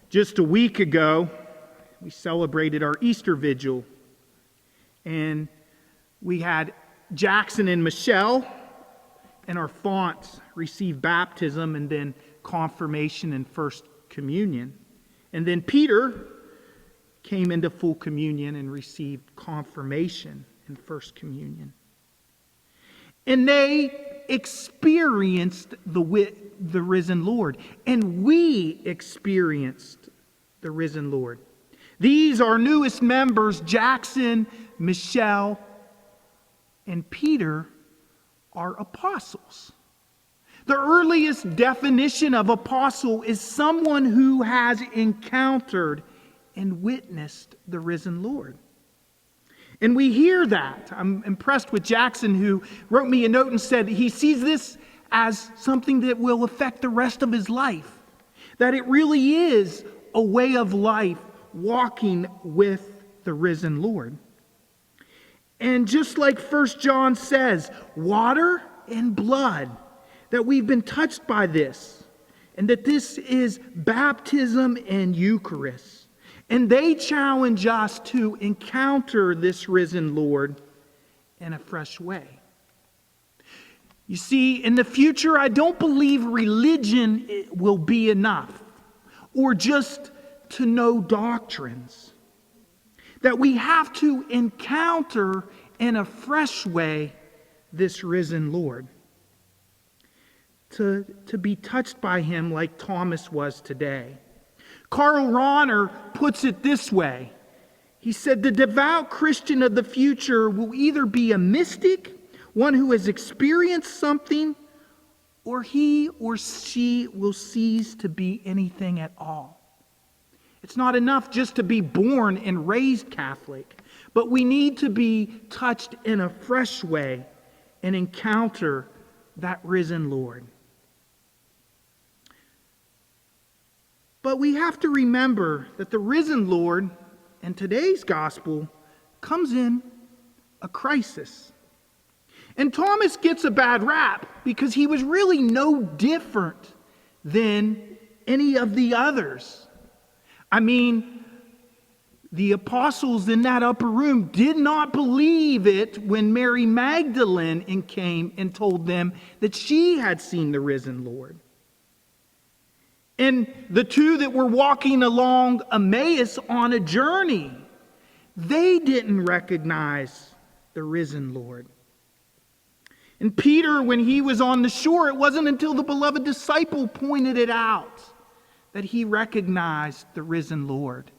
Just a week ago, we celebrated our Easter Vigil, and we had Jackson and Michelle and our fonts receive baptism and then confirmation and first communion. And then Peter came into full communion and received confirmation and first communion. And they experienced the risen Lord. And we experienced the risen Lord. These are newest members, Jackson, Michelle, and Peter, are apostles. The earliest definition of apostle is someone who has encountered and witnessed the risen Lord. And we hear that. I'm impressed with Jackson, who wrote me a note and said he sees this as something that will affect the rest of his life. That it really is a way of life, walking with the risen Lord. And just like 1 John says, water and blood, that we've been touched by this, and that this is baptism and Eucharist. And they challenge us to encounter this risen Lord in a fresh way. You see, in the future, I don't believe religion will be enough, or just to know doctrines. That we have to encounter in a fresh way this risen Lord. To be touched by him like Thomas was today. Karl Rahner puts it this way. He said, the devout Christian of the future will either be a mystic, one who has experienced something, or he or she will cease to be anything at all. It's not enough just to be born and raised Catholic, but we need to be touched in a fresh way and encounter that risen Lord. But we have to remember that the risen Lord in today's gospel comes in a crisis. And Thomas gets a bad rap because he was really no different than any of the others. I mean, the apostles in that upper room did not believe it when Mary Magdalene came and told them that she had seen the risen Lord. And the two that were walking along Emmaus on a journey, they didn't recognize the risen Lord. And Peter, when he was on the shore, it wasn't until the beloved disciple pointed it out that he recognized the risen Lord.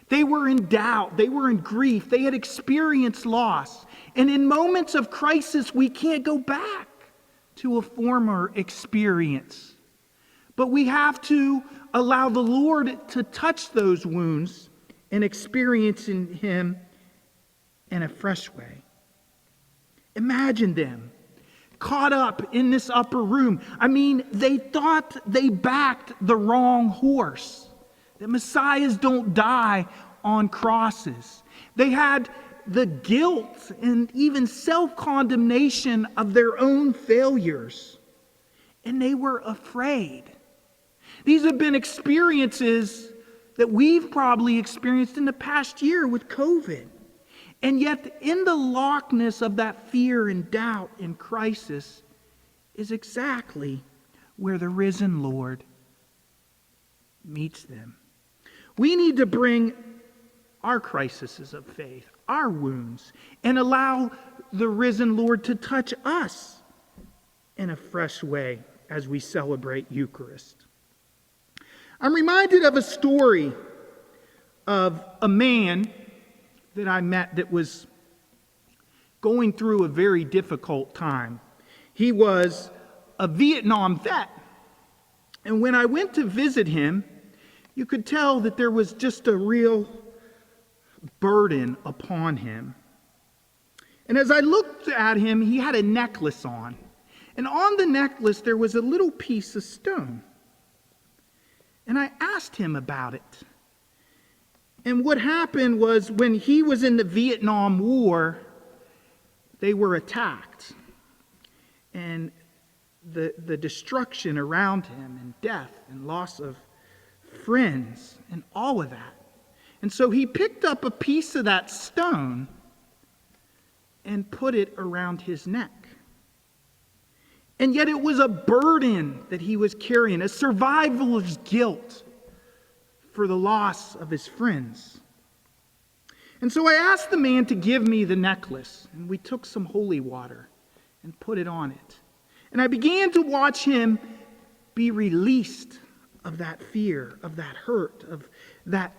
They were in doubt. They were in grief. They had experienced loss. And in moments of crisis, we can't go back to a former experience. But we have to allow the Lord to touch those wounds and experience in him in a fresh way. Imagine them caught up in this upper room. I mean, they thought they backed the wrong horse. That messiahs don't die on crosses. They had the guilt and even self-condemnation of their own failures. And they were afraid. These have been experiences that we've probably experienced in the past year with COVID. And yet, in the lockness of that fear and doubt and crisis is exactly where the risen Lord meets them. We need to bring our crises of faith, our wounds, and allow the risen Lord to touch us in a fresh way as we celebrate Eucharist. I'm reminded of a story of a man that I met that was going through a very difficult time. He was a Vietnam vet. And when I went to visit him, you could tell that there was just a real burden upon him. And as I looked at him, he had a necklace on. And on the necklace, there was a little piece of stone. And I asked him about it. And what happened was when he was in the Vietnam War, they were attacked. And the destruction around him and death and loss of friends, and all of that. And so he picked up a piece of that stone and put it around his neck. And yet it was a burden that he was carrying, a survival's guilt for the loss of his friends. And so I asked the man to give me the necklace, and we took some holy water and put it on it. And I began to watch him be released of that fear, of that hurt, of that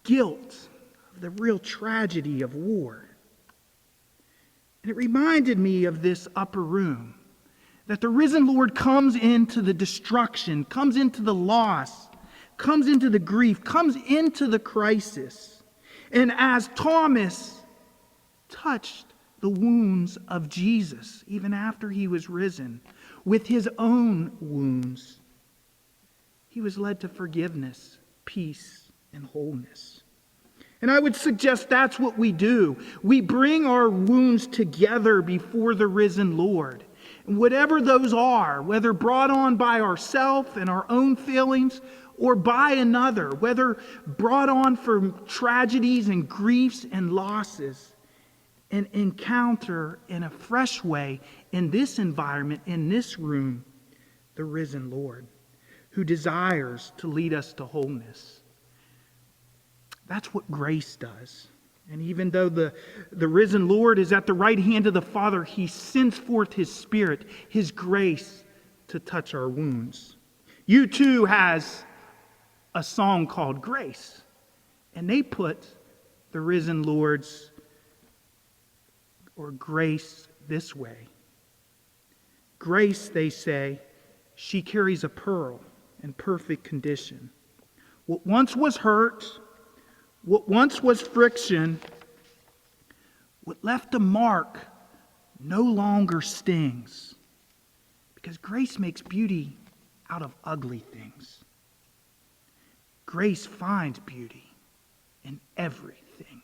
guilt, of the real tragedy of war. And it reminded me of this upper room, that the risen Lord comes into the destruction, comes into the loss, comes into the grief, comes into the crisis. And as Thomas touched the wounds of Jesus, even after he was risen, with his own wounds, he was led to forgiveness, peace, and wholeness. And I would suggest that's what we do. We bring our wounds together before the risen Lord. And whatever those are, whether brought on by ourselves and our own feelings or by another, whether brought on from tragedies and griefs and losses, and encounter in a fresh way in this environment, in this room, the risen Lord, who desires to lead us to wholeness. That's what grace does. And even though the risen Lord is at the right hand of the Father, he sends forth his Spirit, his grace, to touch our wounds. U2 has a song called Grace, and they put the risen Lord's or grace this way. Grace, they say, she carries a pearl in perfect condition. What once was hurt, what once was friction, what left a mark no longer stings. Because grace makes beauty out of ugly things. Grace finds beauty in everything.